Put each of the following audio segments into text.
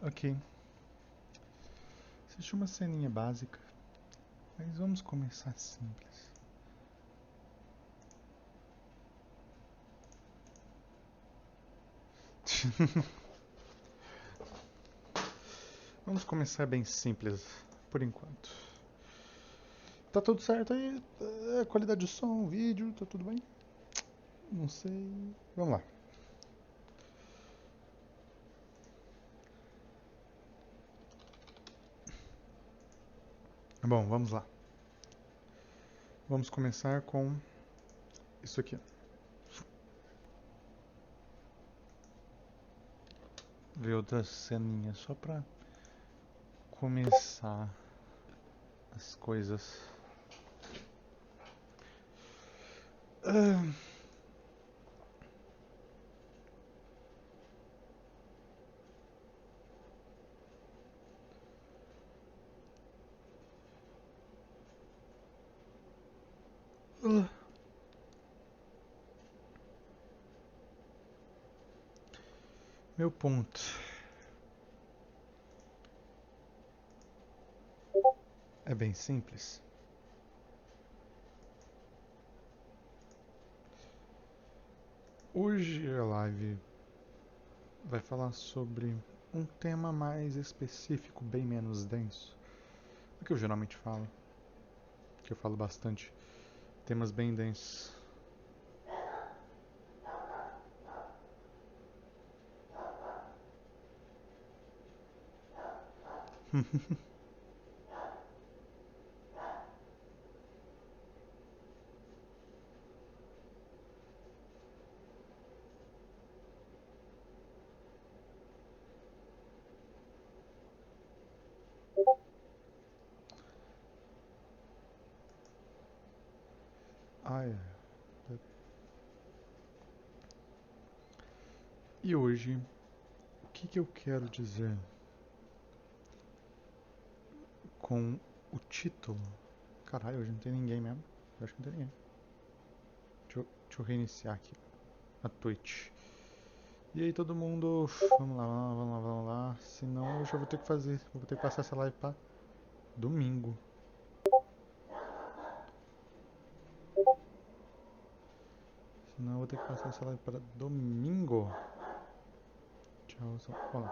Ok. Existe uma ceninha básica, mas vamos começar simples. Vamos começar bem simples, por enquanto. Tá tudo certo aí? Qualidade de som, vídeo, tá tudo bem? Não sei. Vamos lá. Bom, vamos lá. Vamos começar com isso aqui. Ver outras ceninhas só pra começar as coisas. Ah, ah. Meu ponto é bem simples. Hoje a live vai falar sobre um tema mais específico, bem menos denso do que eu geralmente falo. Que eu falo bastante temas bem densos. Ai, e hoje, o que eu quero dizer com o título? Caralho, hoje não tem ninguém mesmo. Eu acho que não tem ninguém. Deixa eu reiniciar aqui a Twitch. E aí todo mundo, vamos lá, vamos lá, vamos lá. Senão eu já vou ter que fazer, vou ter que passar essa live pra domingo. Senão eu vou ter que passar essa live para domingo. Tchau, São Paulo.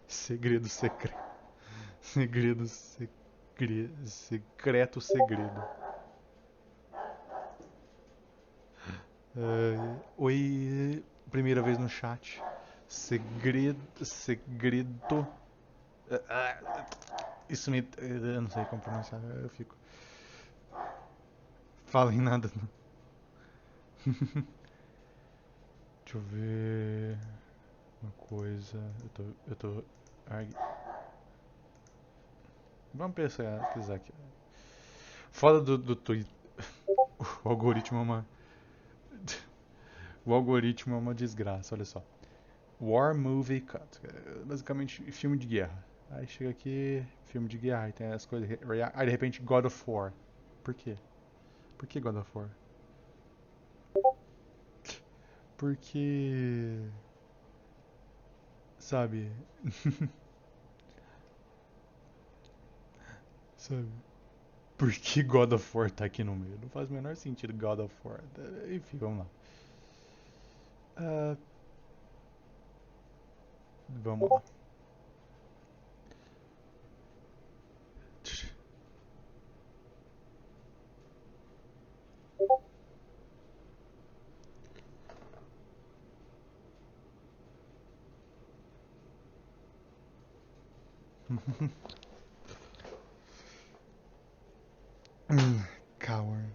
Segredo secreto. Segredo secreto. Secreto segredo. Oi, primeira vez no chat. Segredo. Segredo. Isso me. Eu não sei como pronunciar, eu fico. Fala em nada. Não. Deixa eu ver. Uma coisa. Eu tô. Vamos pesquisar aqui. Foda do Twitter. O algoritmo é uma. O algoritmo é uma desgraça, olha só. War Movie Cut. Basicamente, filme de guerra. Aí chega aqui, filme de guerra, aí tem as coisas. Aí de repente, God of War. Por quê? Por que God of War? Porque. Sabe? Sabe? Por que God of War tá aqui no meio? Não faz o menor sentido God of War. Enfim, vamos lá. Ah, vamos lá. Coward.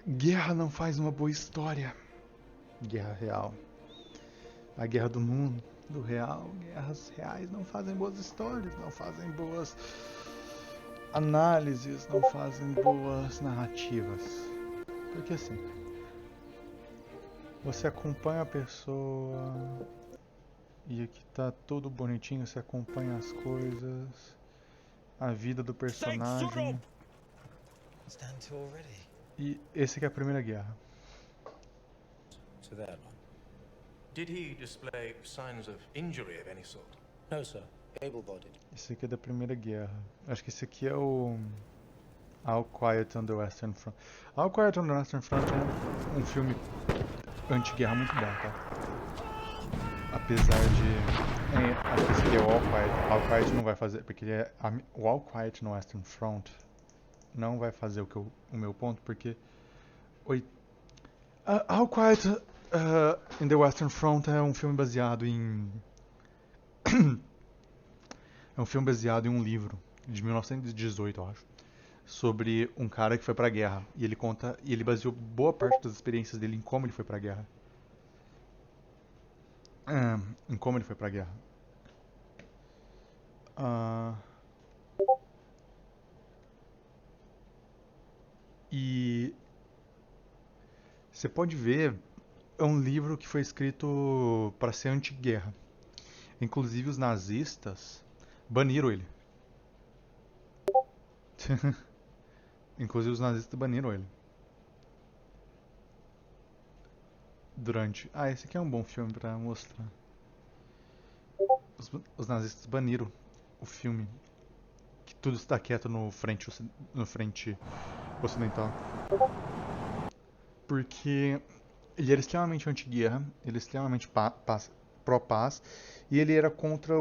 Guerra não faz uma boa história. Guerra real. A guerra do mundo, do real. Guerras reais não fazem boas histórias, não fazem boas análises, não fazem boas narrativas. Porque assim, você acompanha a pessoa e aqui tá tudo bonitinho, você acompanha as coisas a vida do personagem. E esse aqui é a Primeira Guerra. To that one. Did he display signs of injury of any sort? No, sir. Able-bodied. Esse aqui é da Primeira Guerra. Acho que esse aqui é o All Quiet on the Western Front. All Quiet on the Western Front é um filme anti-guerra muito bom, tá? Apesar de... acho que esse aqui é o All Quiet. All Quiet não vai fazer... Porque ele é... O All Quiet no Western Front não vai fazer o meu ponto, porque... All Quiet in the Western Front é um filme baseado em... é um filme baseado em um livro de 1918, eu acho, sobre um cara que foi pra guerra. E ele conta... E ele baseou boa parte das experiências dele em como ele foi pra guerra. Em como ele foi pra guerra. E você pode ver, é um livro que foi escrito para ser anti-guerra. Inclusive os nazistas baniram ele. Inclusive os nazistas baniram ele. Durante... esse aqui é um bom filme pra mostrar. Os nazistas baniram o filme. Que tudo está quieto no frente ocidental. Porque ele era extremamente anti-guerra, ele era extremamente pró-paz, e ele era contra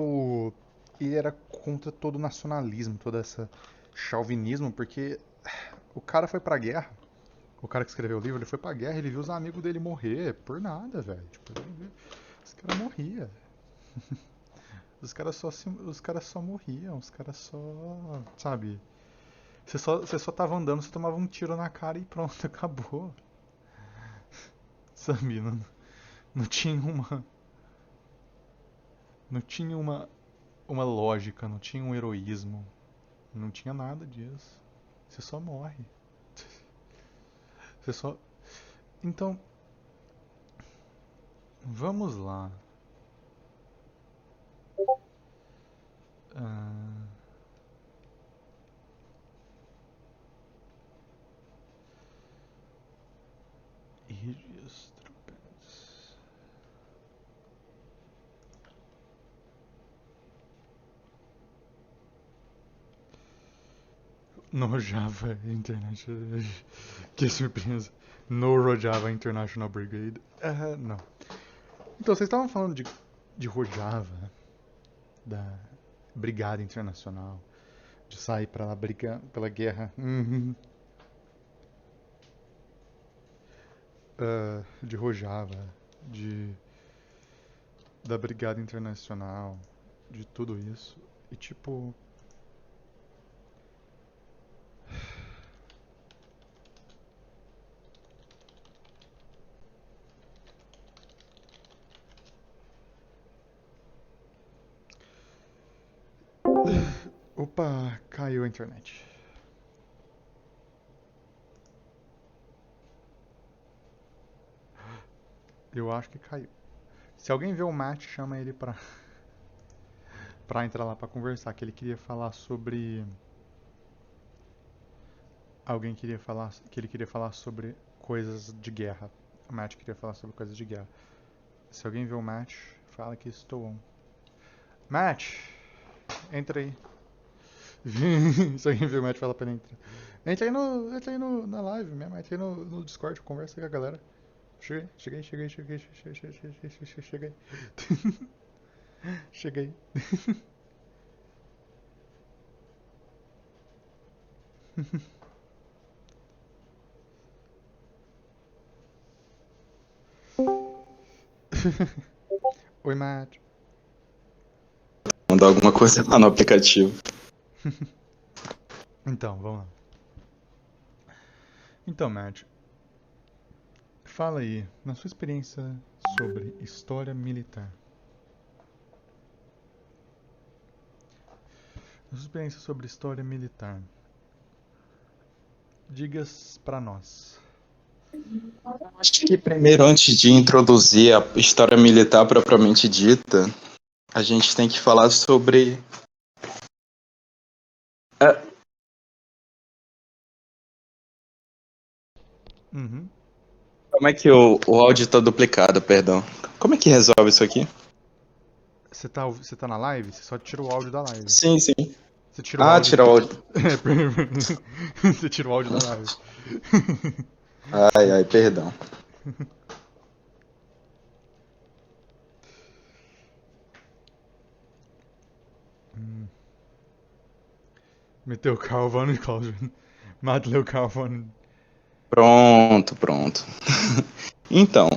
todo o nacionalismo, todo esse chauvinismo, porque o cara foi pra guerra. O cara que escreveu o livro, ele foi pra guerra, ele viu os amigos dele morrer por nada, velho. Tipo, os caras morriam. Os caras só morriam, os caras só, sabe? Você só tava andando, você tomava um tiro na cara e pronto, acabou. Sabe? Não tinha uma lógica, não tinha um heroísmo, não tinha nada disso. Você só morre. Você só... Então, vamos lá. No Rojava International... Que surpresa. No Rojava International Brigade. Não. Então, vocês estavam falando de Rojava, da Brigada Internacional, de sair pra lá brigar pela guerra. De Rojava, da Brigada Internacional, de tudo isso. E tipo... Opa, caiu a internet. Eu acho que caiu. Se alguém vê o Matt, chama ele pra entrar lá pra conversar, que ele queria falar sobre... Alguém queria falar... Que ele queria falar sobre coisas de guerra. O Matt queria falar sobre coisas de guerra. Se alguém vê o Matt, fala que estou on. Matt! Entra aí. Se alguém vê o Matt, fala pra ele entrar. Entra aí na live mesmo, entra aí no Discord, conversa com a galera. Cheguei. Cheguei. Oi, Matt. Mandar alguma coisa lá no aplicativo. Então, vamos lá. Então, Matt, fala aí, na sua experiência sobre história militar. Na sua experiência sobre história militar, diga-se pra nós. Acho que primeiro, antes de introduzir a história militar propriamente dita, a gente tem que falar sobre Uhum. Como é que o áudio tá duplicado, perdão? Como é que resolve isso aqui? Você tá na live? Você só tira o áudio da live. Sim, sim. Você tira o Ah, áudio. tirar o áudio. Você tira o áudio da live. Ai, ai, perdão. Meteu o Calvano e Cláudio. Matleu Calvano. Pronto, pronto. Então,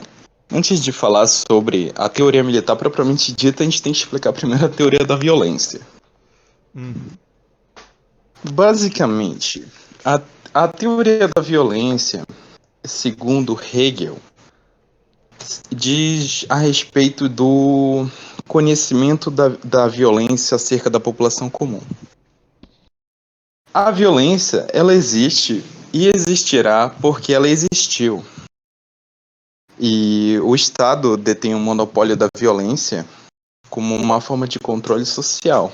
antes de falar sobre a teoria militar propriamente dita, a gente tem que explicar primeiro a teoria da violência. Uhum. Basicamente, a teoria da violência, segundo Hegel, diz a respeito do conhecimento da violência acerca da população comum. A violência, ela existe e existirá porque ela existiu. E o Estado detém o monopólio da violência como uma forma de controle social.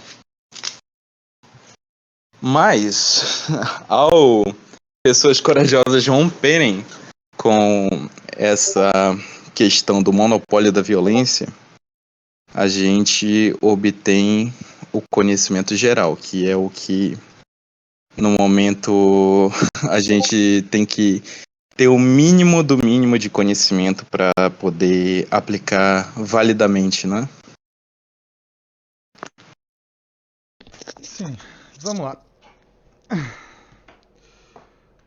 Mas, ao pessoas corajosas romperem com essa questão do monopólio da violência, a gente obtém o conhecimento geral, que é o que no momento a gente tem que ter o mínimo do mínimo de conhecimento para poder aplicar validamente, né? Sim, vamos lá.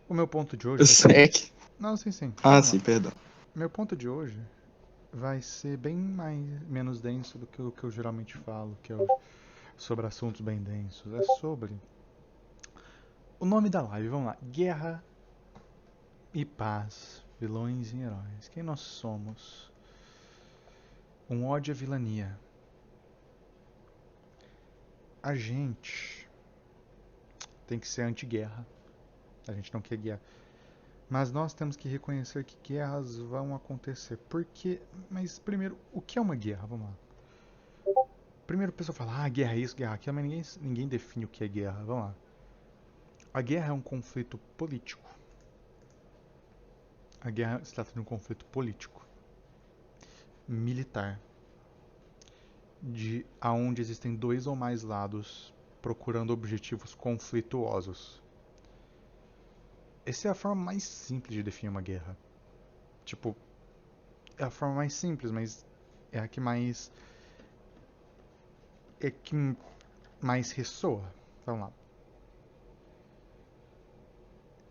O meu ponto de hoje vai ser. SEC. Não, sim, sim. Ah, Vamos lá. sim, perdão. Meu ponto de hoje vai ser bem menos denso do que o que eu geralmente falo, que é sobre assuntos bem densos. É sobre o nome da live. Vamos lá. Guerra e paz, vilões e heróis. Quem nós somos? Um ódio à vilania. A gente tem que ser anti-guerra. A gente não quer guerra. Mas nós temos que reconhecer que guerras vão acontecer. Porque, mas primeiro, o que é uma guerra? Vamos lá. Primeiro a pessoa fala, guerra é isso, guerra é aquilo, mas ninguém define o que é guerra. Vamos lá. A guerra é um conflito político. A guerra se trata de um conflito político, militar, de aonde existem dois ou mais lados procurando objetivos conflituosos. Essa é a forma mais simples de definir uma guerra. Tipo, é a forma mais simples, mas é a que mais que mais ressoa. Vamos lá.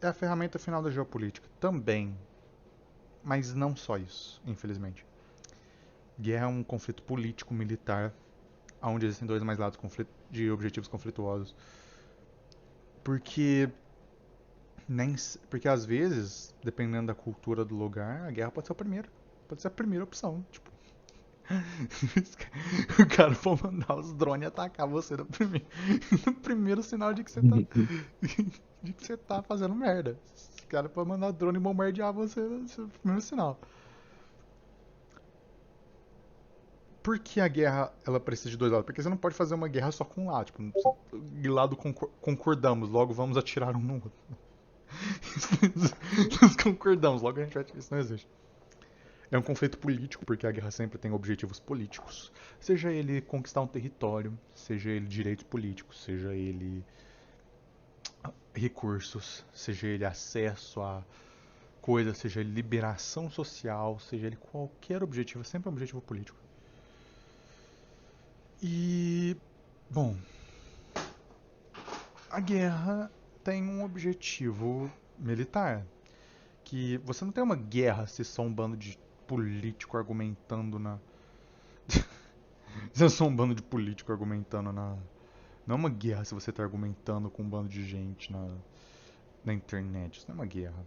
É a ferramenta final da geopolítica também, mas não só isso, infelizmente. Guerra é um conflito político militar onde existem dois ou mais lados de objetivos conflituosos. Porque porque às vezes, dependendo da cultura do lugar, a guerra pode ser a primeira. Pode ser a primeira opção. Tipo, o cara pode mandar os drones atacar você no primeiro sinal de que você tá. De que você tá fazendo merda. Os cara pode mandar drone bombardear você no primeiro sinal. Por que a guerra ela precisa de dois lados? Porque você não pode fazer uma guerra só com um lado. Tipo, de lado concordamos, logo vamos atirar um no outro. Nós concordamos, logo a gente vai atirar. Isso não existe. É um conflito político, porque a guerra sempre tem objetivos políticos. Seja ele conquistar um território, seja ele direitos políticos, seja ele recursos, seja ele acesso a coisas, seja ele liberação social, seja ele qualquer objetivo, é sempre um objetivo político. E, bom, a guerra tem um objetivo militar, que você não tem uma guerra se só um bando de político argumentando na se é só um bando de político argumentando na não é uma guerra se você está argumentando com um bando de gente na internet, isso não é uma guerra.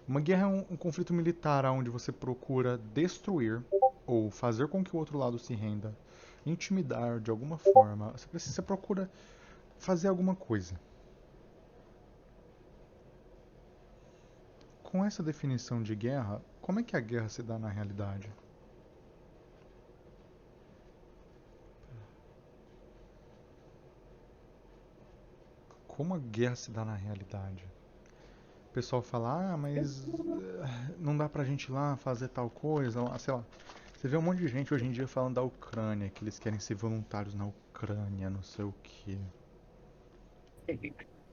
Uma guerra é um conflito militar onde você procura destruir ou fazer com que o outro lado se renda, intimidar de alguma forma. Você procura fazer alguma coisa. Com essa definição de guerra, como é que a guerra se dá na realidade? Como a guerra se dá na realidade? pessoal fala, mas não dá pra gente ir lá fazer tal coisa, sei lá. Você vê um monte de gente hoje em dia falando da Ucrânia, que eles querem ser voluntários na Ucrânia, não sei o quê.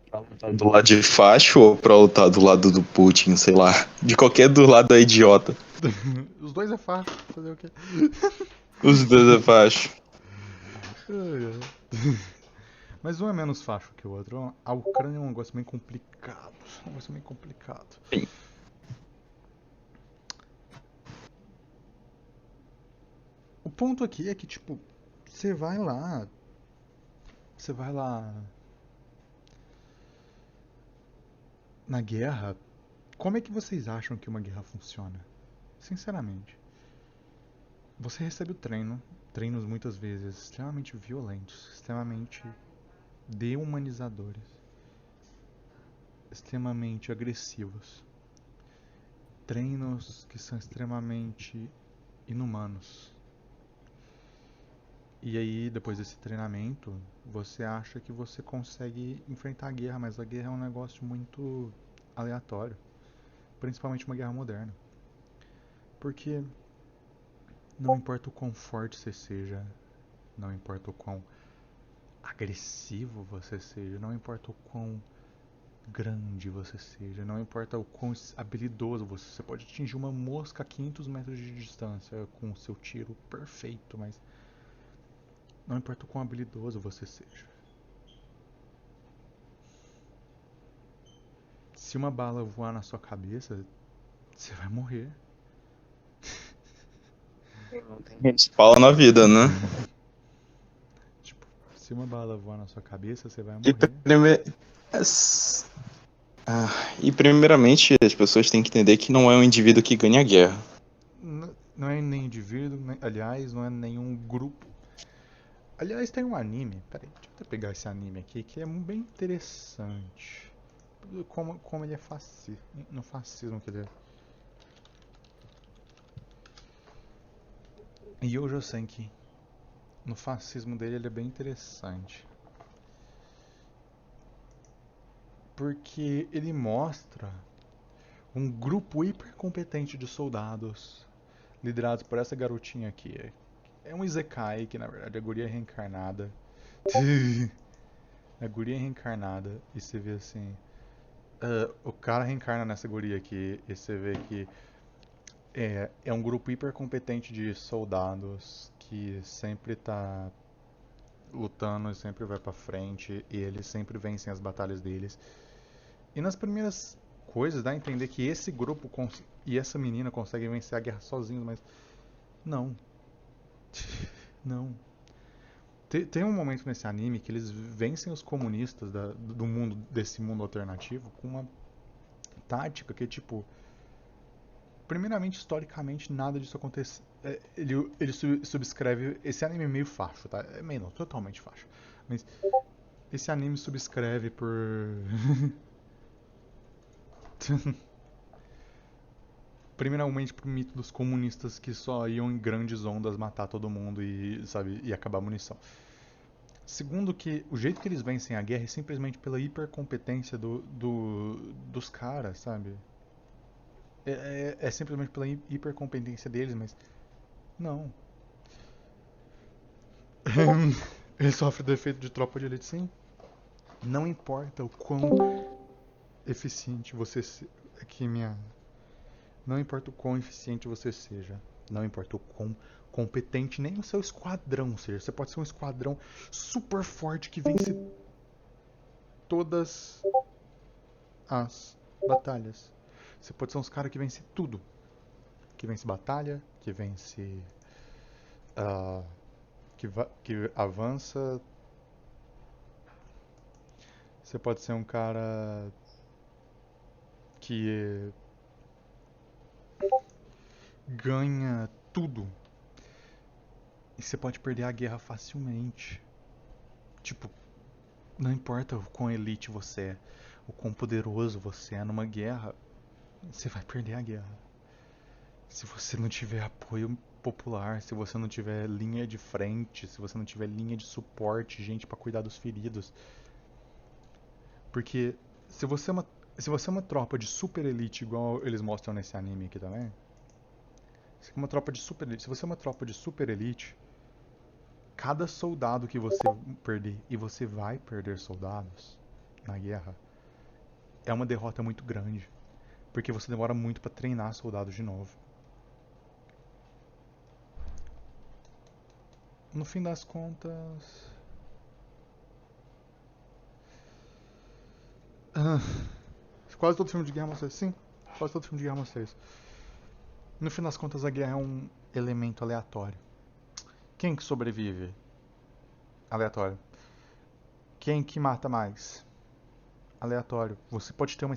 Pra lutar do lado de facho ou pra lutar do lado do Putin, sei lá. De qualquer do lado é idiota. Os dois é fácil, fazer o quê? Os dois é facho. Ai, ai. Mas um é menos facho que o outro. A Ucrânia é um negócio bem complicado. Um negócio bem complicado. Sim. O ponto aqui é que, tipo, você vai lá. Você vai lá na guerra. Como é que vocês acham que uma guerra funciona? Sinceramente. Você recebe o treino. Treinos muitas vezes extremamente violentos, extremamente dehumanizadores, extremamente agressivos. Treinos que são extremamente inumanos. E aí, depois desse treinamento, você acha que você consegue enfrentar a guerra, mas a guerra é um negócio muito aleatório, principalmente uma guerra moderna. Porque não importa o quão forte você seja, não importa o quão agressivo você seja, não importa o quão grande você seja, não importa o quão habilidoso você pode atingir uma mosca a 500 metros de distância com o seu tiro perfeito, mas não importa o quão habilidoso você seja. Se uma bala voar na sua cabeça, você vai morrer. Fala na vida, né? Tipo, se uma bala voar na sua cabeça, você vai E, morrer. Ah, e primeiramente as pessoas têm que entender que não é um indivíduo que ganha a guerra. Não é nem indivíduo, aliás, não é nenhum grupo. Aliás, tem um anime, peraí, deixa eu até pegar esse anime aqui, que é bem interessante. Como ele é fascista, no fascismo que ele é. Yojo Senki, no fascismo dele, ele é bem interessante. Porque ele mostra um grupo hiper competente de soldados liderados por essa garotinha aqui. É um Isekai, que na verdade é a guria reencarnada. A guria reencarnada, e você vê assim. O cara reencarna nessa guria aqui, e você vê que é um grupo hiper competente de soldados que sempre tá lutando e sempre vai pra frente, e eles sempre vencem as batalhas deles. E nas primeiras coisas dá a entender que esse grupo e essa menina conseguem vencer a guerra sozinhos, mas não. Não. Tem um momento nesse anime que eles vencem os comunistas do mundo, desse mundo alternativo, com uma tática que é tipo. Primeiramente, historicamente, nada disso acontece. Ele subscreve. Esse anime é meio facho, tá? É meio não, totalmente facho. Mas esse anime subscreve por. Primeiramente pro mito dos comunistas que só iam em grandes ondas matar todo mundo e, sabe, e acabar a munição. Segundo que o jeito que eles vencem a guerra é simplesmente pela hipercompetência dos caras, sabe? É simplesmente pela hipercompetência deles, mas não. Ele sofre do efeito de tropa de elite, sim. Não importa o quão eficiente você aqui minha. Não importa o quão eficiente você seja. Não importa o quão competente nem o seu esquadrão seja. Você pode ser um esquadrão super forte que vence todas as batalhas. Você pode ser uns caras que vence tudo. Que vence batalha, que vence. Uh, que avança. Você pode ser um cara que ganha tudo. E você pode perder a guerra facilmente. Tipo, não importa o quão elite você é, o quão poderoso você é numa guerra, você vai perder a guerra. Se você não tiver apoio popular, se você não tiver linha de frente, se você não tiver linha de suporte, gente pra cuidar dos feridos. Porque se você Se você é uma tropa de super elite, igual eles mostram nesse anime aqui também. Se você é uma tropa de super elite, se você é uma tropa de super elite, cada soldado que você perder, e você vai perder soldados na guerra, é uma derrota muito grande. Porque você demora muito pra treinar soldados de novo. No fim das contas. Quase todo filme de guerra mostra isso. Sim, quase todo filme de guerra mostra isso. No fim das contas, a guerra é um elemento aleatório. Quem que sobrevive? Aleatório. Quem que mata mais? Aleatório. Você pode ter uma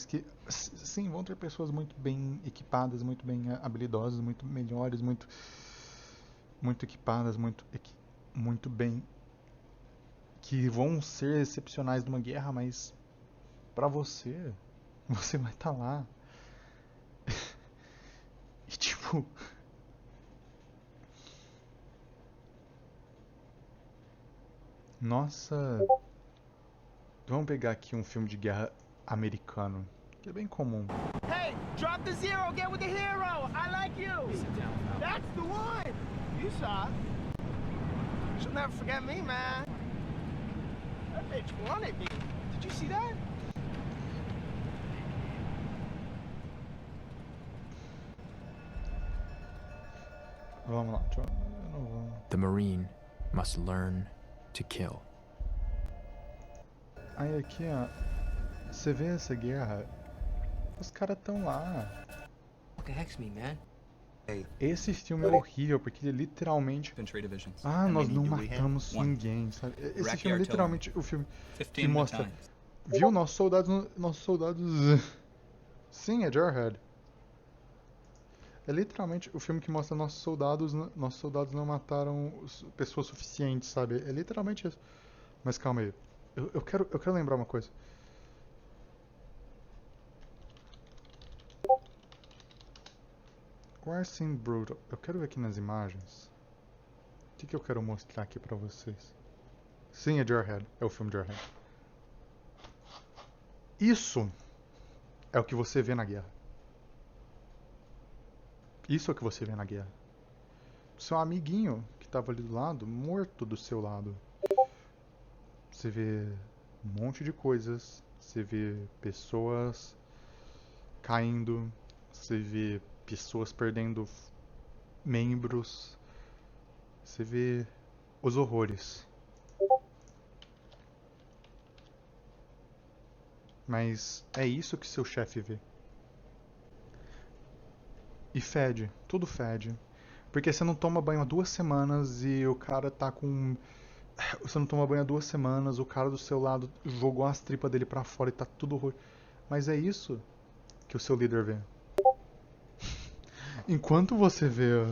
sim, vão ter pessoas muito bem equipadas, muito bem habilidosas, muito melhores, muito equipadas, muito bem, que vão ser excepcionais numa guerra, mas pra você, você vai estar lá. E tipo, nossa, vamos pegar aqui um filme de guerra americano, que é bem comum. Hey, drop the zero, get with the hero. I like you. That's the one. You saw. She'll never forget me, man. That bitch wanted me. Did you see that? Vamos lá, deixa eu não vou. The Marine must learn to kill. Aí aqui, ó, você vê essa guerra, os caras tão lá. What the heck's me, man? Esse filme é horrível, porque ele literalmente... Infantry divisions. Ah, nós não How many do we have? matamos One. ninguém, sabe? Esse Iraqi filme é artillery. literalmente o filme que 15 mostra... battalions. Viu? Nossos soldados... Nossos soldados... Sim, é Jarhead. É literalmente o filme que mostra nossos soldados não mataram pessoas suficientes, sabe? É literalmente isso. Mas calma aí. Eu quero lembrar uma coisa. Warsim Brutal. Eu quero ver aqui nas imagens. O que eu quero mostrar aqui pra vocês? Sim, é Jarhead. É o filme Jarhead. Isso é o que você vê na guerra. Isso é o que você vê na guerra. Seu amiguinho que tava ali do lado, morto do seu lado. Você vê um monte de coisas. Você vê pessoas caindo. Você vê pessoas perdendo membros. Você vê os horrores. Mas é isso que seu chefe vê. E fede, tudo fede. Porque você não toma banho há 2 semanas e o cara tá com... Você não toma banho há 2 semanas, o cara do seu lado jogou as tripas dele pra fora e tá tudo horror. Mas é isso que o seu líder vê. Enquanto você vê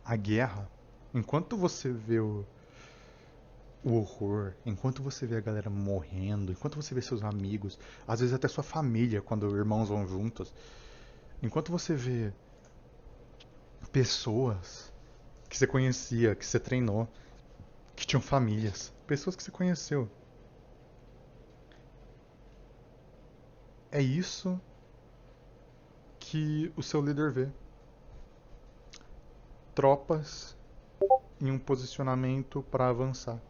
a guerra, enquanto você vê o horror, enquanto você vê a galera morrendo, enquanto você vê seus amigos, às vezes até sua família, quando irmãos vão juntos, enquanto você vê pessoas que você conhecia, que você treinou, que tinham famílias, pessoas que você conheceu. É isso que o seu líder vê. Tropas em um posicionamento para avançar.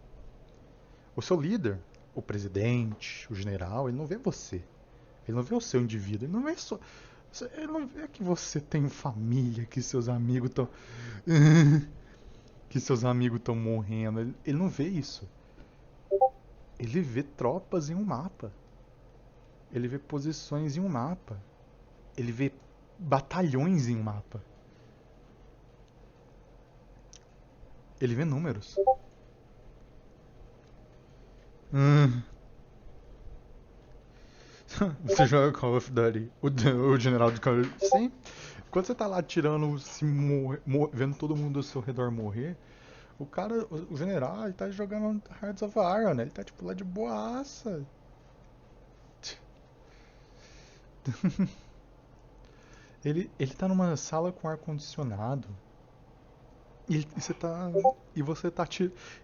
O seu líder, o presidente, o general, ele não vê você. Ele não vê o seu indivíduo. Ele não vê só. Ele não vê que você tem família, que seus amigos estão. Que seus amigos estão morrendo. Ele não vê isso. Ele vê tropas em um mapa. Ele vê posições em um mapa. Ele vê batalhões em um mapa. Ele vê números. Você joga Call of Duty. O general de Call of Duty. Sim. Quando você tá lá tirando, vendo todo mundo ao seu redor morrer, o cara, o general, ele tá jogando Hearts of Iron, né? Ele tá tipo lá de boaça. ele tá numa sala com ar-condicionado. E você tá. E você tá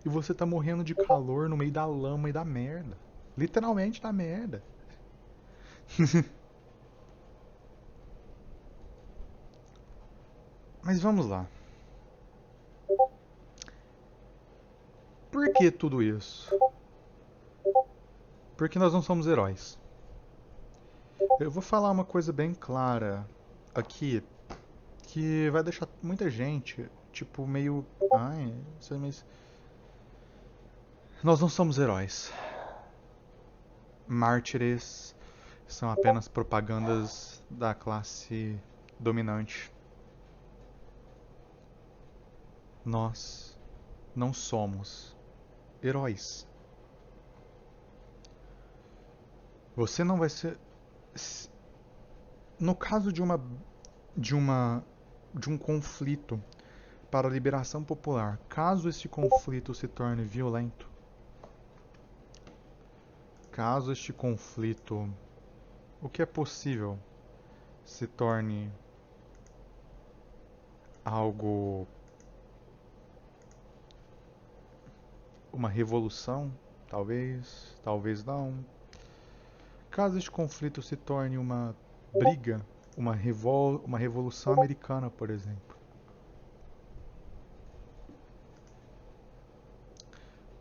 e você tá morrendo de calor no meio da lama e da merda. Literalmente da merda. Mas vamos lá. Por que tudo isso? Porque nós não somos heróis. Eu vou falar uma coisa bem clara aqui, que vai deixar muita gente, tipo, meio... Ai, mas... Nós não somos heróis. Mártires são apenas propagandas da classe dominante. Nós não somos heróis. Você não vai ser... No caso de um conflito para a liberação popular, caso esse conflito se torne violento, caso este conflito, o que é possível, se torne algo, uma revolução, talvez não. Caso este conflito se torne uma briga, uma revolução americana, por exemplo.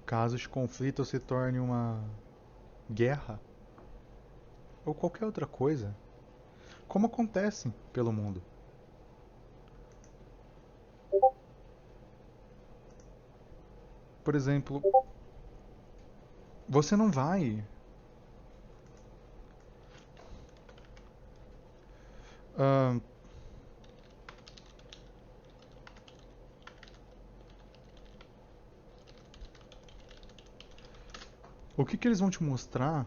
Caso este conflito se torne uma guerra, ou qualquer outra coisa, como acontece pelo mundo. Por exemplo, você não vai... o que eles vão te mostrar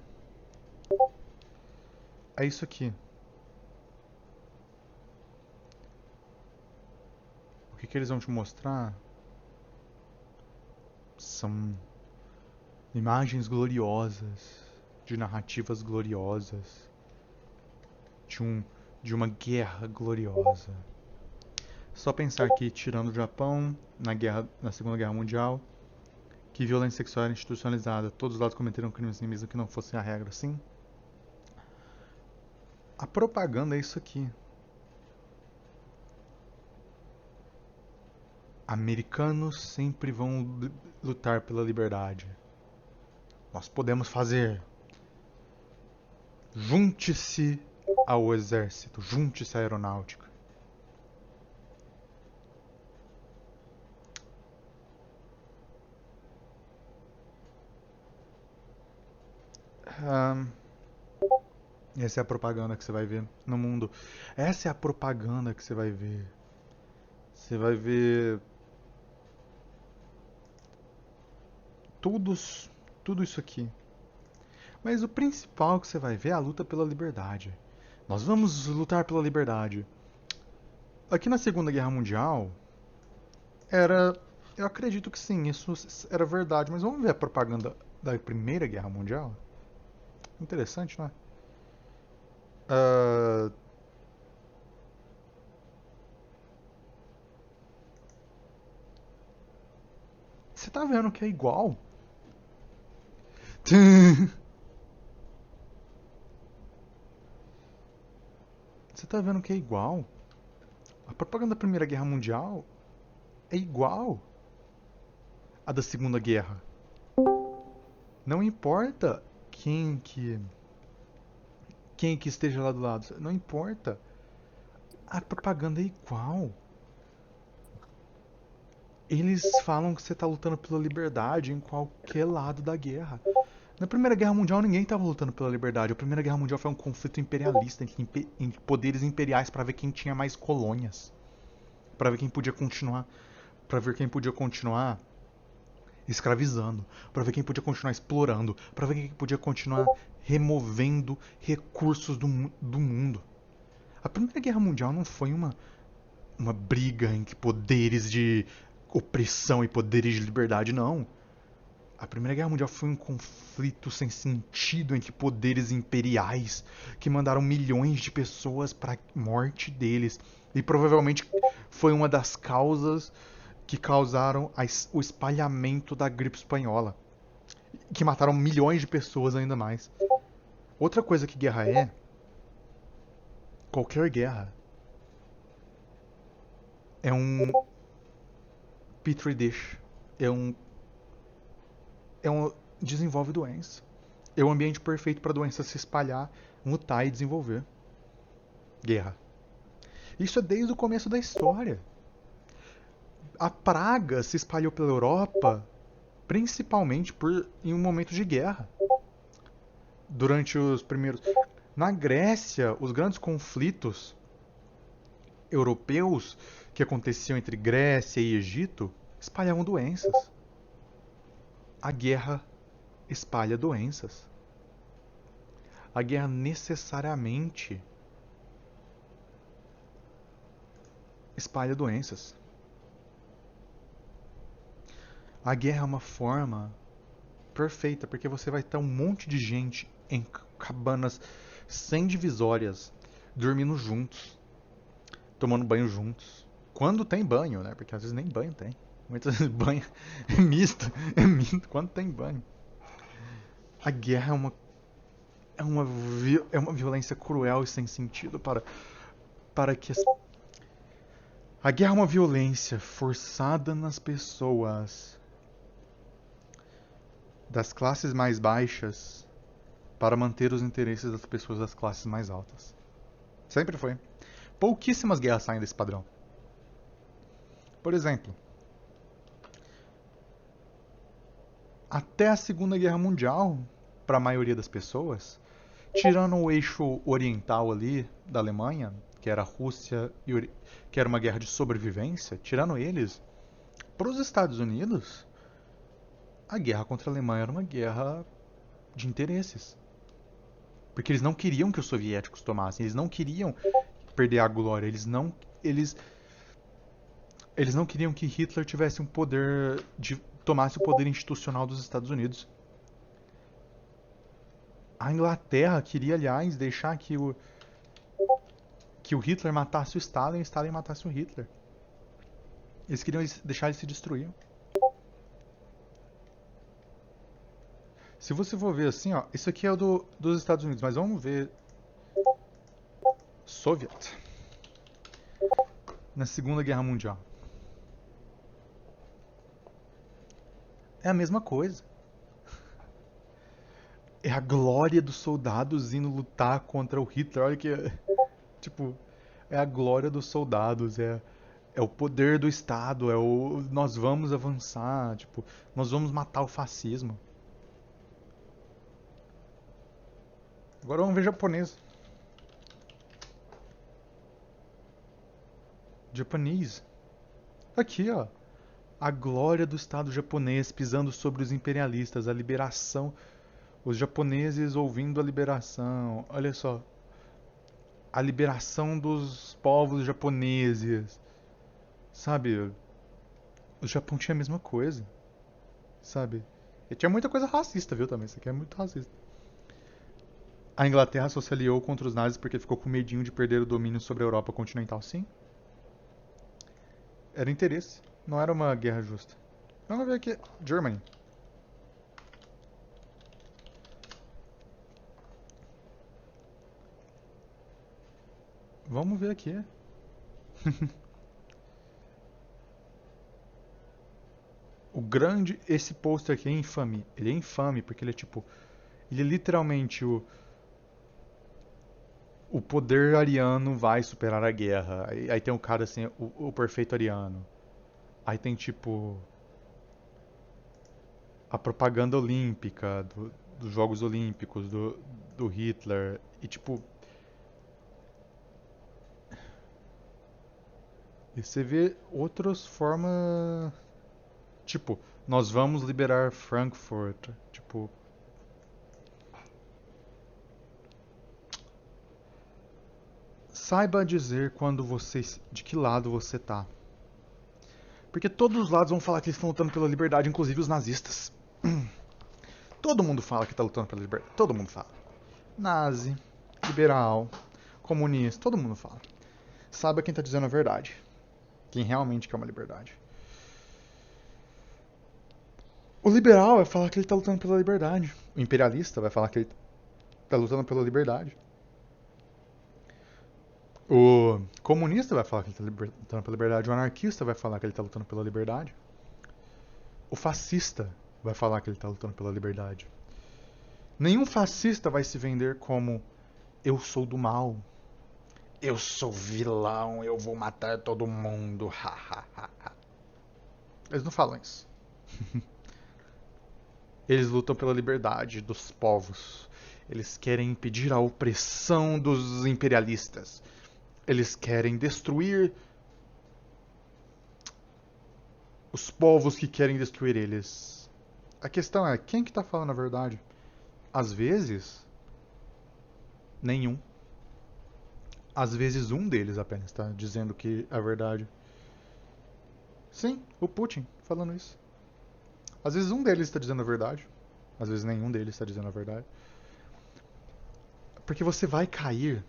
é isso aqui. O que eles vão te mostrar são imagens gloriosas, de narrativas gloriosas, de uma guerra gloriosa. Só pensar que, tirando o Japão, na Segunda Guerra Mundial, que violência sexual era institucionalizada, todos os lados cometeram crimes mesmo que não fosse a regra, sim. A propaganda é isso aqui. Americanos sempre vão lutar pela liberdade. Nós podemos fazer. Junte-se ao exército, junte-se à aeronáutica. Essa é a propaganda que você vai ver no mundo. Essa é a propaganda que você vai ver. Você vai ver tudo isso aqui. Mas o principal que você vai ver é a luta pela liberdade. Nós vamos lutar pela liberdade. Aqui na Segunda Guerra Mundial, eu acredito que sim, isso era verdade. Mas vamos ver a propaganda da Primeira Guerra Mundial? Interessante, não é? Você tá vendo que é igual? Você tá vendo que é igual? A propaganda da Primeira Guerra Mundial é igual à da Segunda Guerra. Não importa quem que esteja lá do lado, não importa. A propaganda é igual. Eles falam que você está lutando pela liberdade em qualquer lado da guerra. Na Primeira Guerra Mundial ninguém estava lutando pela liberdade. A Primeira Guerra Mundial foi um conflito imperialista entre poderes imperiais para ver quem tinha mais colônias, para ver quem podia continuar, escravizando, para ver quem podia continuar explorando, para ver quem podia continuar removendo recursos do mundo. A Primeira Guerra Mundial não foi uma briga entre poderes de opressão e poderes de liberdade, não. A Primeira Guerra Mundial foi um conflito sem sentido entre poderes imperiais que mandaram milhões de pessoas para a morte deles. E provavelmente foi uma das causas que causaram o espalhamento da gripe espanhola, que mataram milhões de pessoas ainda mais. Outra coisa que guerra é, qualquer guerra é um petri dish, desenvolve doença. É o ambiente perfeito para a doença se espalhar, mutar e desenvolver. Guerra. Isso é desde o começo da história. A praga se espalhou pela Europa principalmente em um momento de guerra. Durante os primeiros... Na Grécia, os grandes conflitos europeus que aconteciam entre Grécia e Egito espalhavam doenças. A guerra espalha doenças. A guerra necessariamente espalha doenças. A guerra é uma forma perfeita, porque você vai ter um monte de gente em cabanas sem divisórias, dormindo juntos, tomando banho juntos. Quando tem banho, né? Porque às vezes nem banho tem. Muitas vezes banho é misto. Quando tem banho. A guerra é uma violência cruel e sem sentido para que a guerra é uma violência forçada nas pessoas das classes mais baixas para manter os interesses das pessoas das classes mais altas. Sempre foi. Pouquíssimas guerras saem desse padrão. Por exemplo, até a Segunda Guerra Mundial, para a maioria das pessoas, tirando o eixo oriental ali da Alemanha, que era a Rússia, que era uma guerra de sobrevivência, tirando eles, para os Estados Unidos, a guerra contra a Alemanha era uma guerra de interesses. Porque eles não queriam que os soviéticos tomassem, eles não queriam perder a glória, eles não queriam que Hitler tivesse tomasse o poder institucional dos Estados Unidos. A Inglaterra queria, aliás, deixar que o Hitler matasse o Stalin e o Stalin matasse o Hitler. Eles queriam deixar ele se destruir. Se você for ver assim, ó, isso aqui é o dos Estados Unidos, mas vamos ver Soviet na Segunda Guerra Mundial. É a mesma coisa. É a glória dos soldados indo lutar contra o Hitler. Olha que... Tipo, é a glória dos soldados, é o poder do Estado, nós vamos avançar, tipo, nós vamos matar o fascismo. Agora vamos ver japonês. Japonês. Aqui, ó. A glória do Estado japonês pisando sobre os imperialistas, a liberação, os japoneses ouvindo a liberação. Olha só. A liberação dos povos japoneses. Sabe? O Japão tinha a mesma coisa. Sabe? E tinha muita coisa racista, viu, também. Isso aqui é muito racista. A Inglaterra só se aliou contra os nazis porque ficou com medinho de perder o domínio sobre a Europa continental. Sim. Era interesse. Não era uma guerra justa. Vamos ver aqui. Germany. Vamos ver aqui. Esse pôster aqui é infame. Ele é infame porque ele é tipo... Ele é literalmente o poder ariano vai superar a guerra. Aí tem um cara assim, o perfeito ariano. Aí tem tipo... A propaganda olímpica, dos Jogos Olímpicos, do Hitler. E tipo... E você vê outras formas... Tipo, nós vamos liberar Frankfurt. Tipo... Saiba dizer de que lado você tá. Porque todos os lados vão falar que eles estão lutando pela liberdade, inclusive os nazistas. Todo mundo fala que está lutando pela liberdade. Todo mundo fala. Nazi, liberal, comunista, todo mundo fala. Saiba quem está dizendo a verdade. Quem realmente quer uma liberdade. O liberal vai falar que ele tá lutando pela liberdade. O imperialista vai falar que ele tá lutando pela liberdade. O comunista vai falar que ele tá lutando pela liberdade. O anarquista vai falar que ele tá lutando pela liberdade. O fascista vai falar que ele tá lutando pela liberdade. Nenhum fascista vai se vender como eu sou do mal. Eu sou vilão, eu vou matar todo mundo. Eles não falam isso. Eles lutam pela liberdade dos povos. Eles querem impedir a opressão dos imperialistas. Eles querem destruir os povos que querem destruir eles. A questão é, quem que tá falando a verdade? Às vezes, nenhum. Às vezes um deles apenas está dizendo que é a verdade. Sim, o Putin falando isso. Às vezes um deles está dizendo a verdade. Às vezes nenhum deles está dizendo a verdade. Porque você vai cair.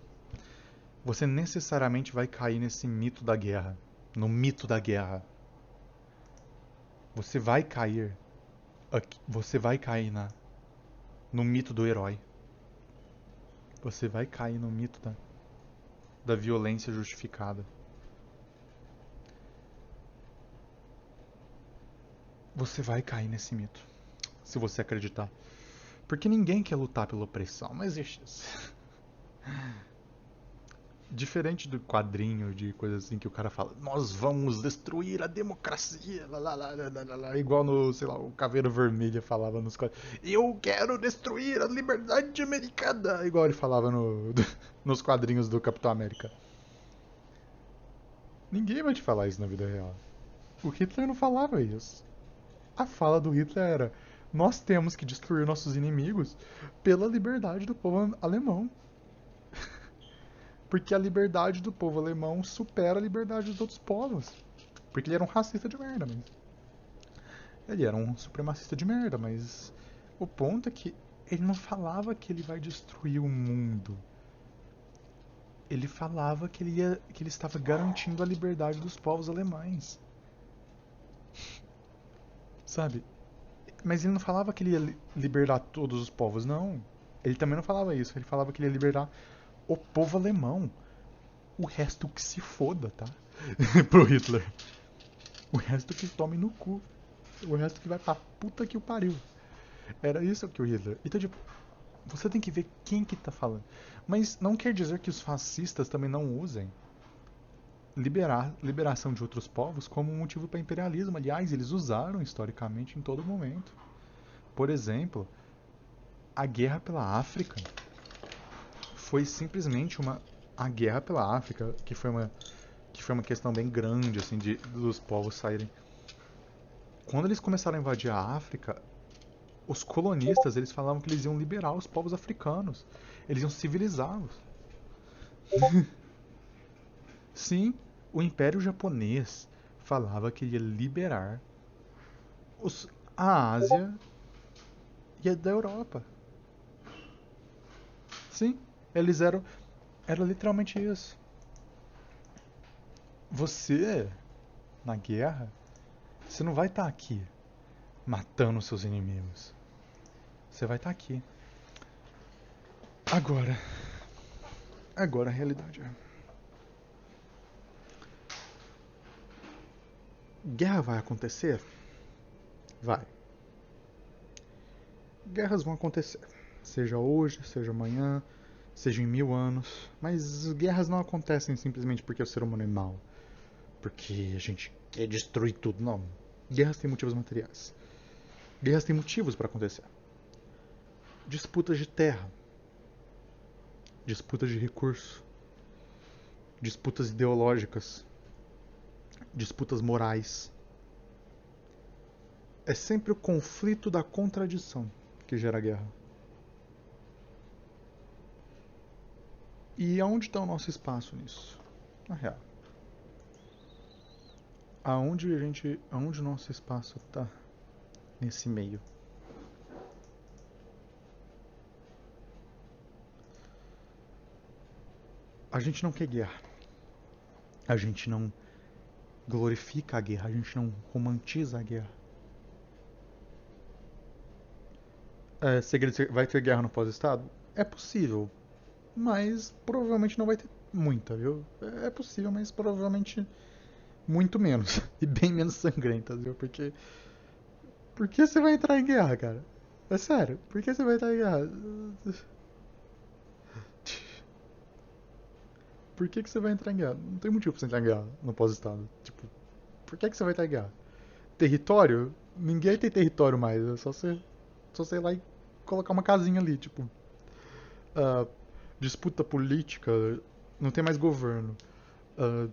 Você necessariamente vai cair nesse mito da guerra. No mito da guerra. Você vai cair. Você vai cair no mito do herói. Você vai cair no mito da violência justificada. Você vai cair nesse mito. Se você acreditar. Porque ninguém quer lutar pela opressão. Não existe isso. Diferente do quadrinho de coisas assim que o cara fala, nós vamos destruir a democracia, igual no, sei lá, o Caveira Vermelha falava nos quadrinhos, eu quero destruir a liberdade americana, igual ele falava nos quadrinhos do Capitão América. Ninguém vai te falar isso na vida real. O Hitler não falava isso. A fala do Hitler era, nós temos que destruir nossos inimigos pela liberdade do povo alemão. Porque a liberdade do povo alemão supera a liberdade dos outros povos. Porque ele era um racista de merda, mas... Ele era um supremacista de merda, mas... O ponto é que ele não falava que ele vai destruir o mundo. Ele falava que ele estava garantindo a liberdade dos povos alemães. Sabe? Mas ele não falava que ele ia libertar todos os povos, não. Ele também não falava isso. Ele falava que ele ia libertar o povo alemão. O resto que se foda, tá? Pro Hitler. O resto que tome no cu. O resto que vai pra puta que o pariu. Era isso que o Hitler... Então, tipo, você tem que ver quem que tá falando. Mas não quer dizer que os fascistas também não usem liberação de outros povos como motivo para imperialismo. Aliás, eles usaram historicamente em todo momento. Por exemplo, a guerra pela África foi simplesmente a guerra pela África, que foi uma questão bem grande assim dos povos saírem. Quando eles começaram a invadir a África, os colonistas, eles falavam que eles iam liberar os povos africanos. Eles iam civilizá-los. Sim, o Império Japonês falava que ia liberar a Ásia e a da Europa. Sim, eles eram... Era literalmente isso. Você, na guerra, você não vai estar aqui matando seus inimigos. Você vai estar aqui. Agora a realidade é... Guerra vai acontecer? Vai. Guerras vão acontecer. Seja hoje, seja amanhã, seja em 1000 anos. Mas guerras não acontecem simplesmente porque o ser humano é mau. Porque a gente quer destruir tudo. Não. Guerras têm motivos materiais. Guerras têm motivos para acontecer. Disputas de terra. Disputas de recurso. Disputas ideológicas. Disputas morais. É sempre o conflito da contradição que gera guerra. E aonde está o nosso espaço nisso? Na real. Aonde o nosso espaço está nesse meio? A gente não quer guerra. A gente não glorifica a guerra. A gente não romantiza a guerra. Vai ter guerra no pós-estado? É possível, mas provavelmente não vai ter muita, viu? É possível, mas provavelmente muito menos. E bem menos sangrenta, viu? Porque. Por que você vai entrar em guerra, cara? É sério, por que você vai entrar em guerra? Por que você vai entrar em guerra? Não tem motivo pra você entrar em guerra no pós-estado. Tipo, por que você vai entrar em guerra? Território? Ninguém tem território mais. É só você ir lá e colocar uma casinha ali. Tipo, ah, disputa política. Não tem mais governo. Ah,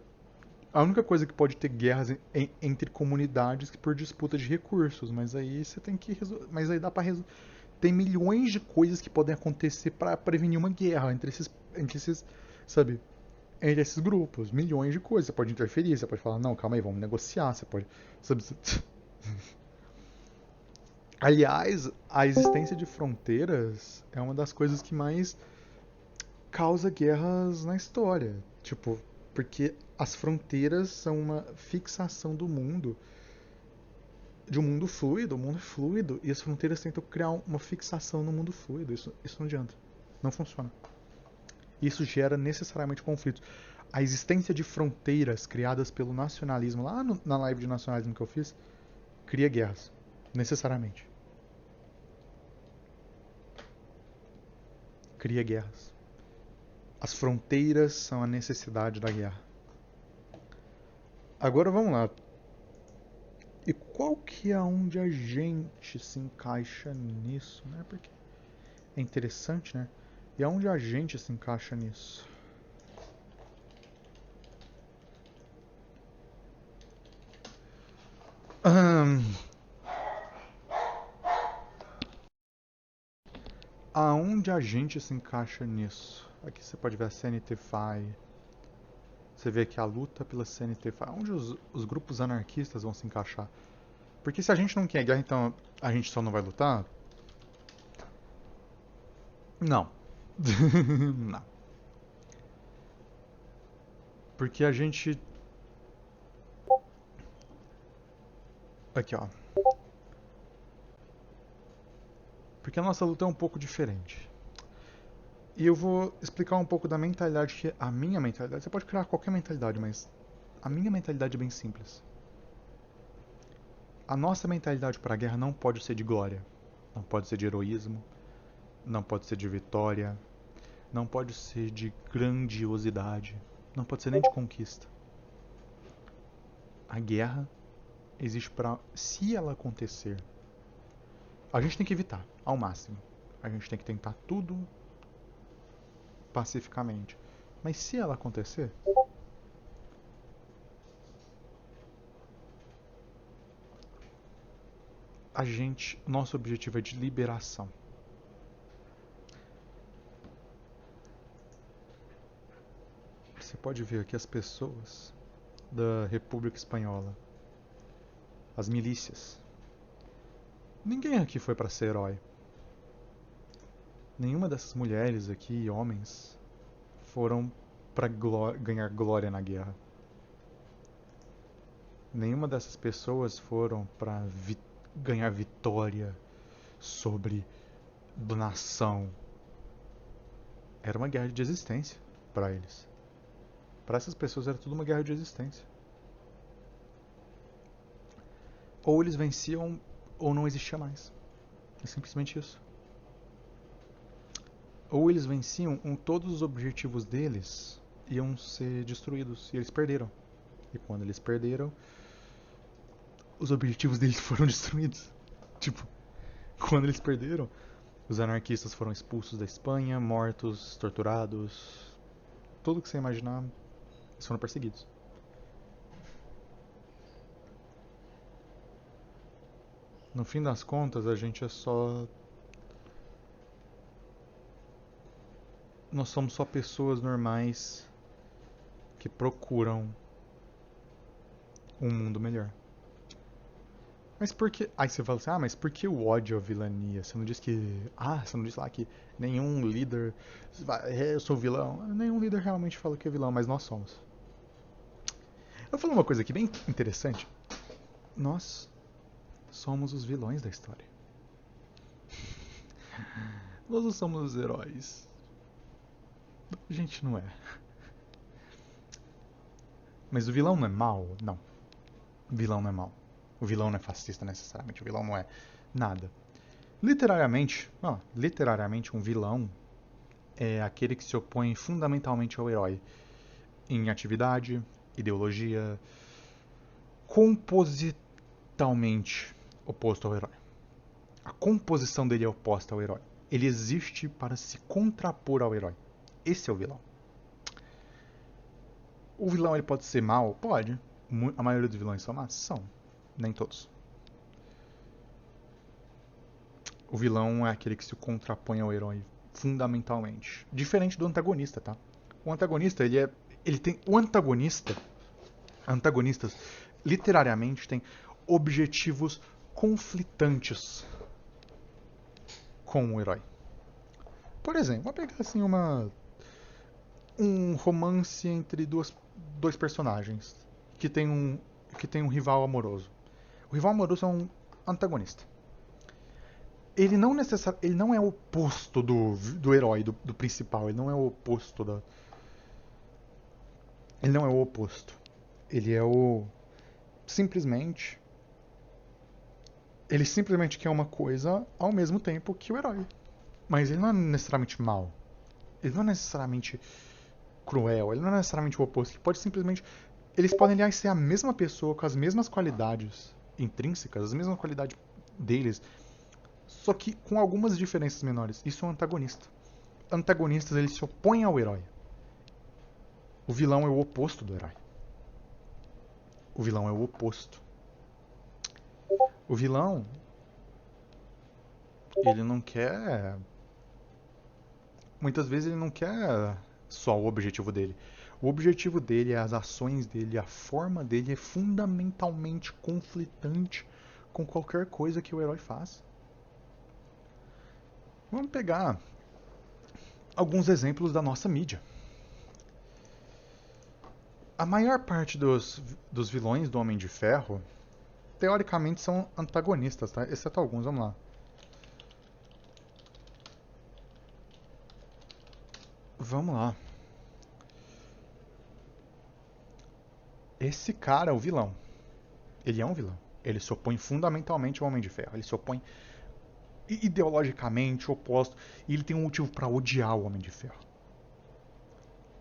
a única coisa que pode ter guerras entre comunidades que por disputa de recursos. Mas aí você tem que resolver. Mas aí dá pra resolver. Tem milhões de coisas que podem acontecer pra prevenir uma guerra entre esses, sabe? Entre esses grupos, milhões de coisas. Você pode interferir, você pode falar, não, calma aí, vamos negociar, você pode. Sabe? Aliás, a existência de fronteiras é uma das coisas que mais causa guerras na história. Tipo, porque as fronteiras são uma fixação do mundo, de um mundo fluido. O mundo é fluido e as fronteiras tentam criar uma fixação no mundo fluido. Isso não adianta. Não funciona. Isso gera necessariamente conflitos. A existência de fronteiras criadas pelo nacionalismo, lá na live de nacionalismo que eu fiz, cria guerras. Necessariamente. Cria guerras. As fronteiras são a necessidade da guerra. Agora vamos lá. E qual que é onde a gente se encaixa nisso, né? Porque é interessante, né? E aonde a gente se encaixa nisso? Aonde a gente se encaixa nisso? Aqui você pode ver a CNT-FAI. Você vê aqui a luta pela CNT-FAI. Onde os grupos anarquistas vão se encaixar? Porque se a gente não quer guerra, então a gente só não vai lutar? Não. Não. Porque a gente... Aqui, ó. Porque a nossa luta é um pouco diferente. E eu vou explicar um pouco da mentalidade que... A minha mentalidade... Você pode criar qualquer mentalidade, mas... A minha mentalidade é bem simples. A nossa mentalidade para a guerra não pode ser de glória. Não pode ser de heroísmo. Não pode ser de vitória. Não pode ser de grandiosidade. Não pode ser nem de conquista. A guerra existe para... Se ela acontecer, a gente tem que evitar, ao máximo. A gente tem que tentar tudo pacificamente. Mas se ela acontecer... Nosso objetivo é de liberação. Você pode ver aqui as pessoas da República Espanhola, as milícias. Ninguém aqui foi para ser herói. Nenhuma dessas mulheres aqui e homens foram para ganhar glória na guerra. Nenhuma dessas pessoas foram para ganhar vitória sobre nação. Era uma guerra de existência para eles. Para essas pessoas era tudo uma guerra de existência. Ou eles venciam ou não existia mais. É simplesmente isso. Ou eles venciam, todos os objetivos deles iam ser destruídos. E eles perderam. E quando eles perderam, os objetivos deles foram destruídos. Tipo, quando eles perderam, os anarquistas foram expulsos da Espanha, mortos, torturados. Tudo que você imaginar, eles foram perseguidos. No fim das contas, a gente é só... Nós somos só pessoas normais que procuram um mundo melhor. Mas por que... Aí você fala assim, mas por que o ódio à vilania? Você não diz que... você não diz lá que nenhum líder... Eu sou vilão. Nenhum líder realmente fala que é vilão, mas nós somos. Eu vou falar uma coisa aqui bem interessante. Nós somos os vilões da história. Nós não somos os heróis. A gente não é. Mas o vilão não é mau? Não. O vilão não é mau. O vilão não é fascista necessariamente. O vilão não é nada. Literariamente, um vilão é aquele que se opõe fundamentalmente ao herói. Em atividade, ideologia, compositalmente oposto ao herói. A composição dele é oposta ao herói. Ele existe para se contrapor ao herói. Esse é o vilão. O vilão ele pode ser mau? Pode. A maioria dos vilões são más? São. Nem todos. O vilão é aquele que se contrapõe ao herói fundamentalmente. Diferente do antagonista, tá? O antagonista, antagonistas literariamente têm objetivos conflitantes com o herói. Por exemplo, vou pegar assim um romance entre dois personagens que tem um rival amoroso. O rival amoroso é um antagonista. Ele não é o oposto do herói, do principal. Ele não é o oposto da. Ele não é o oposto. Ele é o. Simplesmente. Ele simplesmente quer uma coisa ao mesmo tempo que o herói. Mas ele não é necessariamente mau. Ele não é necessariamente cruel. Ele não é necessariamente o oposto. Ele pode simplesmente. Eles podem, aliás, ser a mesma pessoa com as mesmas qualidades intrínsecas, as mesmas qualidades deles, só que com algumas diferenças menores. Isso é um antagonista. Antagonistas, eles se opõem ao herói. O vilão é o oposto do herói. O vilão é o oposto. O vilão, ele não quer. Muitas vezes ele não quer só o objetivo dele. O objetivo dele, as ações dele, a forma dele é fundamentalmente conflitante com qualquer coisa que o herói faz. Vamos pegar alguns exemplos da nossa mídia. A maior parte dos vilões do Homem de Ferro, teoricamente, são antagonistas, tá? Exceto alguns, vamos lá. Vamos lá. Esse cara é o vilão. Ele é um vilão. Ele se opõe fundamentalmente ao Homem de Ferro. Ele se opõe ideologicamente oposto. E ele tem um motivo para odiar o Homem de Ferro.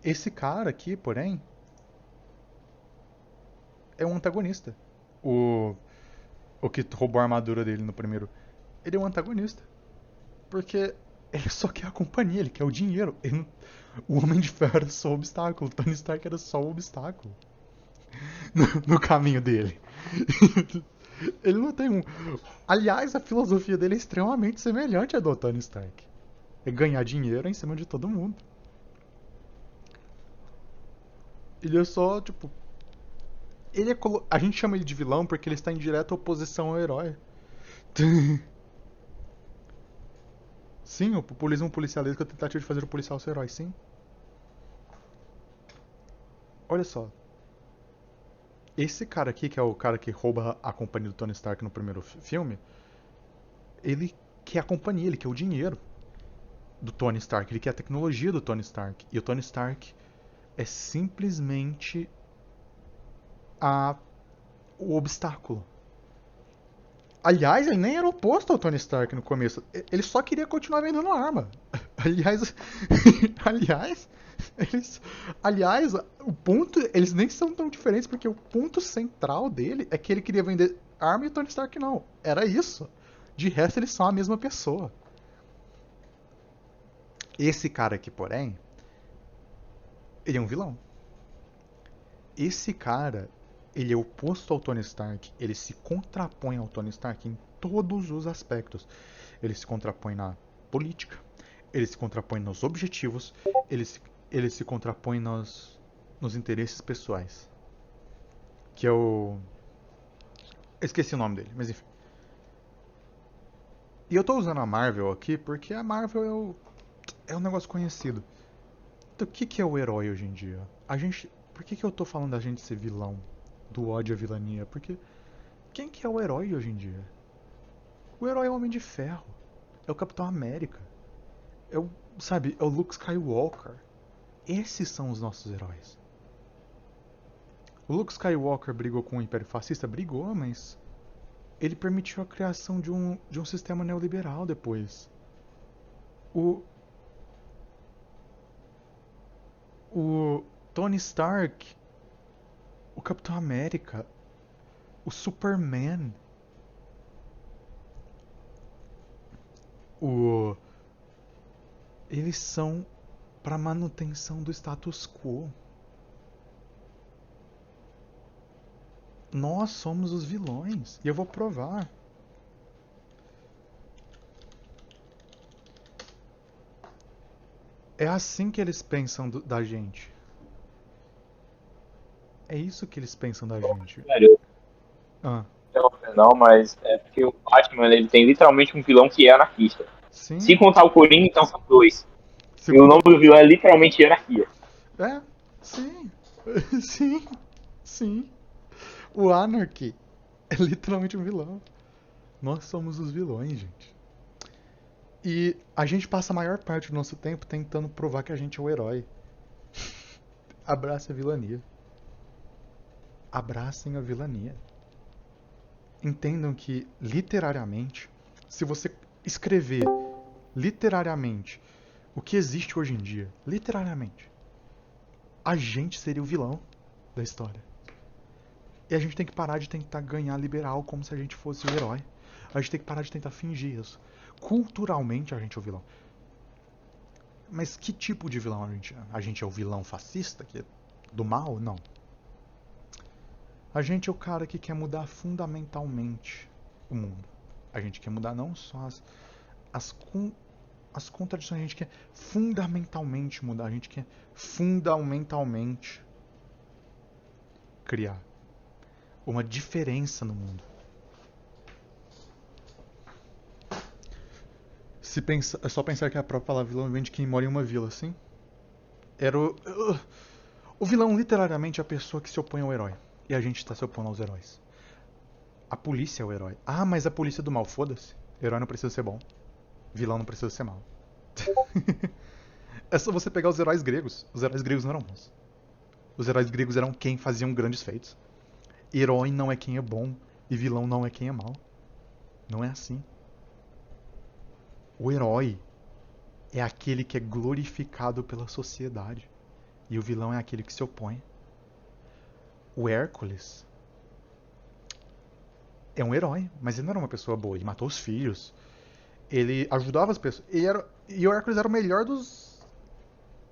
Esse cara aqui, porém, é um antagonista. O que roubou a armadura dele no primeiro. Ele é um antagonista. Porque ele só quer a companhia, ele quer o dinheiro. O Homem de Ferro era só o obstáculo. O Tony Stark era só o obstáculo no caminho dele. Ele não tem um. Aliás, a filosofia dele é extremamente semelhante à do Tony Stark. É ganhar dinheiro em cima de todo mundo. Ele é só, tipo. A gente chama ele de vilão porque ele está em direta oposição ao herói. Sim, o populismo policialesco é a tentativa de fazer o policial ser herói, sim. Olha só. Esse cara aqui, que é o cara que rouba a companhia do Tony Stark no primeiro filme, ele quer a companhia, ele quer o dinheiro do Tony Stark, ele quer a tecnologia do Tony Stark. E o Tony Stark é simplesmente o obstáculo. Aliás, ele nem era oposto ao Tony Stark no começo. Ele só queria continuar vendendo arma. Aliás, o ponto, eles nem são tão diferentes porque o ponto central dele é que ele queria vender arma e o Tony Stark não. Era isso. De resto, eles são a mesma pessoa. Esse cara aqui, porém, ele é um vilão. Esse cara, ele é oposto ao Tony Stark. Ele se contrapõe ao Tony Stark em todos os aspectos. Ele se contrapõe na política. Ele se contrapõe nos objetivos. Ele se contrapõe nos interesses pessoais. Que é o... Esqueci o nome dele, mas enfim. E eu tô usando a Marvel aqui porque a Marvel é um negócio conhecido. Então, o que é o herói hoje em dia? Por que eu tô falando da gente ser vilão? Do ódio à vilania? Porque quem que é o herói hoje em dia? O herói é o Homem de Ferro. É o Capitão América. É o, sabe, é o Luke Skywalker. Esses são os nossos heróis. O Luke Skywalker brigou com o Império Fascista? Brigou, mas ele permitiu a criação de um sistema neoliberal depois. O Tony Stark, o Capitão América, o Superman, eles são para manutenção do status quo. Nós somos os vilões. E eu vou provar. É assim que eles pensam da gente. É isso que eles pensam da gente. Sério, Ah, não, mas é porque o Batman ele tem literalmente um vilão que é anarquista. sim. Se contar o Coringa, então são dois. Se E o nome do vilão é literalmente anarquia. É, sim. Sim. Sim. O Anarchy é literalmente um vilão. Nós somos os vilões, gente. E a gente passa a maior parte do nosso tempo tentando provar que a gente é o herói. Abraça a vilania. Abracem a vilania. Entendam que, literariamente, se você escrever literariamente o que existe hoje em dia, literariamente, a gente seria o vilão da história. E a gente tem que parar de tentar ganhar liberal como se a gente fosse o herói. A gente tem que parar de tentar fingir isso. Culturalmente a gente é o vilão. Mas que tipo de vilão a gente é? A gente é o vilão fascista, que é do mal? Não. A gente é o cara que quer mudar fundamentalmente o mundo. A gente quer mudar não só as contradições, a gente quer fundamentalmente mudar. A gente quer fundamentalmente criar uma diferença no mundo. É só pensar que a própria palavra vilão vem de quem mora em uma vila, assim. O vilão, literariamente, é a pessoa que se opõe ao herói. E a gente está se opondo aos heróis. A polícia é o herói. Ah, mas a polícia é do mal, foda-se. Herói não precisa ser bom. Vilão não precisa ser mal. É só você pegar os heróis gregos. Os heróis gregos não eram bons. Os heróis gregos eram quem faziam grandes feitos. Herói não é quem é bom. E vilão não é quem é mal. Não é assim. O herói é aquele que é glorificado pela sociedade. E o vilão é aquele que se opõe. O Hércules é um herói, mas ele não era uma pessoa boa. Ele matou os filhos. Ele ajudava as pessoas. E o Hércules era o melhor dos...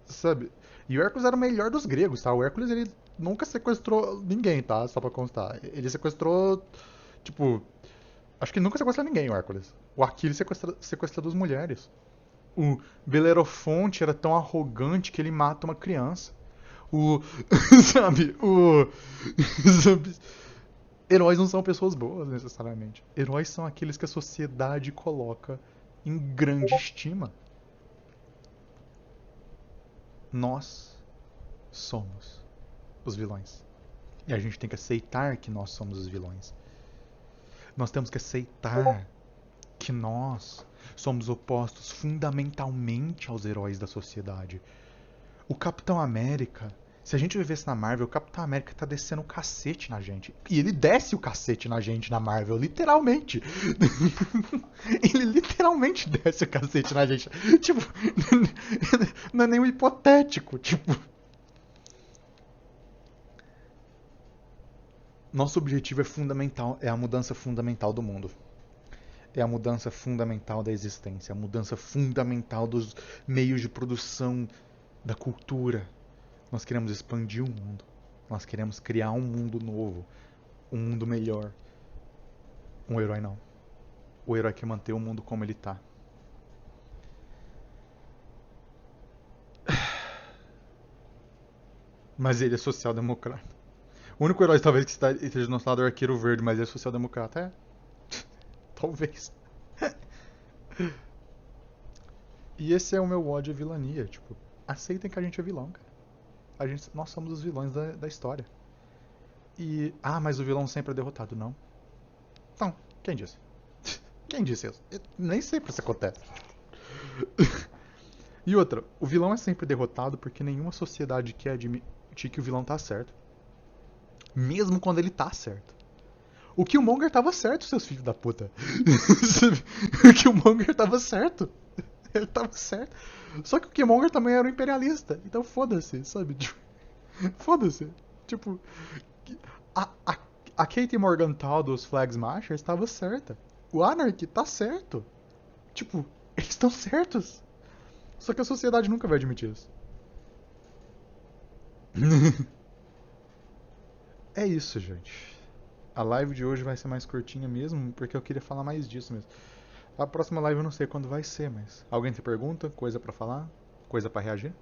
Sabe? E o Hércules era o melhor dos gregos, tá? O Hércules, ele nunca sequestrou ninguém, tá? Só pra constar. Ele sequestrou... Tipo... Acho que nunca sequestrou ninguém, o Hércules. O Aquiles sequestra duas mulheres. O Belerofonte era tão arrogante que ele mata uma criança. Sabe? Heróis não são pessoas boas, necessariamente. Heróis são aqueles que a sociedade coloca em grande estima. Nós somos os vilões. E a gente tem que aceitar que nós somos os vilões. Nós temos que aceitar que nós somos opostos fundamentalmente aos heróis da sociedade. O Capitão América, se a gente vivesse na Marvel, o Capitão América tá descendo o cacete na gente. E ele desce o cacete na gente na Marvel, literalmente. Ele literalmente desce o cacete na gente. Tipo, não é nem um hipotético, tipo. Nosso objetivo é fundamental, é a mudança fundamental do mundo. É a mudança fundamental da existência, a mudança fundamental dos meios de produção, da cultura. Nós queremos expandir o mundo. Nós queremos criar um mundo novo, um mundo melhor. Um herói não. O herói quer manter o mundo como ele tá. Mas ele é social-democrata. O único herói talvez que esteja do nosso lado é o Arqueiro Verde, mas ele é social-democrata, é? Talvez. E esse é o meu ódio à vilania, tipo, aceitem que a gente é vilão, cara. Nós somos os vilões da história. E, mas o vilão sempre é derrotado, não. Então, quem disse? Quem disse isso? Eu nem sempre isso acontece. E outra, o vilão é sempre derrotado porque nenhuma sociedade quer admitir que o vilão tá certo. Mesmo quando ele tá certo. O Killmonger tava certo, seus filhos da puta. O Killmonger tava certo. Ele tava certo. Só que o Killmonger também era um imperialista. Então foda-se, sabe? Tipo, foda-se. Tipo, a Katie Morgenthau dos Flag Smashers estava certa. O Anarchy tá certo. Tipo, eles estão certos. Só que a sociedade nunca vai admitir isso. É isso, gente. A live de hoje vai ser mais curtinha mesmo, porque eu queria falar mais disso mesmo. A próxima live eu não sei quando vai ser, mas... Alguém tem pergunta? Coisa pra falar? Coisa pra reagir?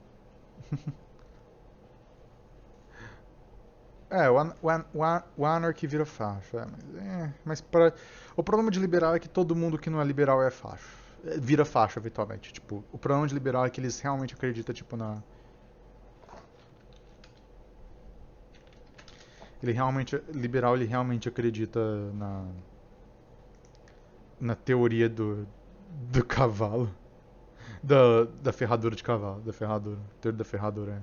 É, o Anarchy vira facho. Mas o problema de liberal é que todo mundo que não é liberal é facho. Vira facho, eventualmente. Tipo, o problema de liberal é que eles realmente acreditam, tipo, na... Liberal, ele realmente acredita na teoria do cavalo. Da ferradura de cavalo. Da ferradura. Teoria da ferradura, é.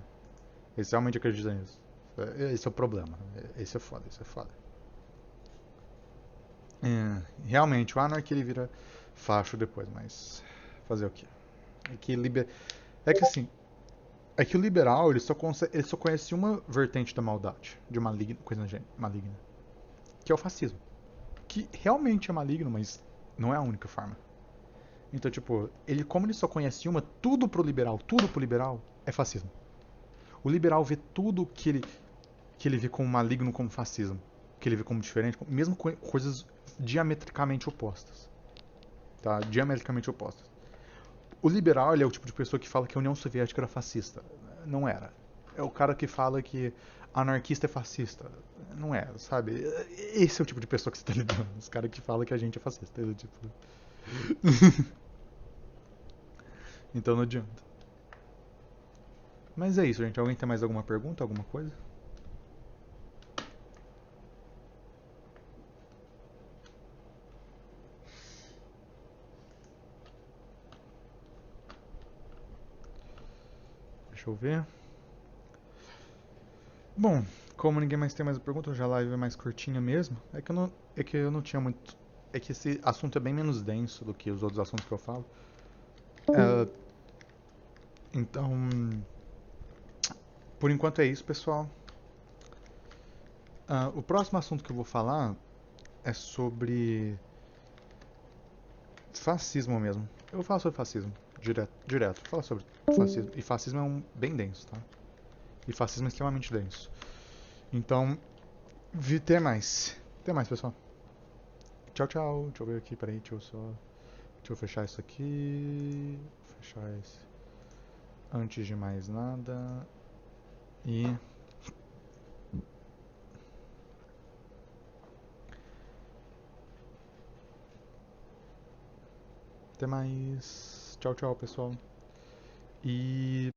Eles realmente acreditam nisso. Esse é o problema. Esse é foda, isso é foda. Realmente, o Anarchy ele vira facho depois, mas fazer o quê? É que assim, é que o liberal ele só conhece uma vertente da maldade, de coisa maligna, que é o fascismo. Que realmente é maligno, mas não é a única forma. Então, tipo, como ele só conhece uma, tudo pro liberal é fascismo. O liberal vê tudo que ele vê como maligno como fascismo, que ele vê como diferente, mesmo coisas diametricamente opostas. Tá? Diametricamente opostas. O liberal ele é o tipo de pessoa que fala que a União Soviética era fascista. Não era. É o cara que fala que anarquista é fascista. Não é, sabe? Esse é o tipo de pessoa que você tá lidando. Os caras que falam que a gente é fascista. Tipo... Então não adianta. Mas é isso, gente. Alguém tem mais alguma pergunta? Alguma coisa? Deixa eu ver. Bom, como ninguém mais tem mais pergunta, já a live é mais curtinha mesmo. É que eu não tinha muito. É que esse assunto é bem menos denso do que os outros assuntos que eu falo. Então, por enquanto é isso, pessoal. O próximo assunto que eu vou falar é sobre fascismo mesmo. Eu vou falar sobre fascismo, direto. Vou falar sobre fascismo. E fascismo é bem denso, tá? E fascismo é extremamente denso. Então, até mais. Até mais, pessoal. Tchau, tchau. Deixa eu ver aqui, peraí, deixa eu fechar isso aqui. Fechar esse. Antes de mais nada. E... Até mais. Tchau, tchau, pessoal. E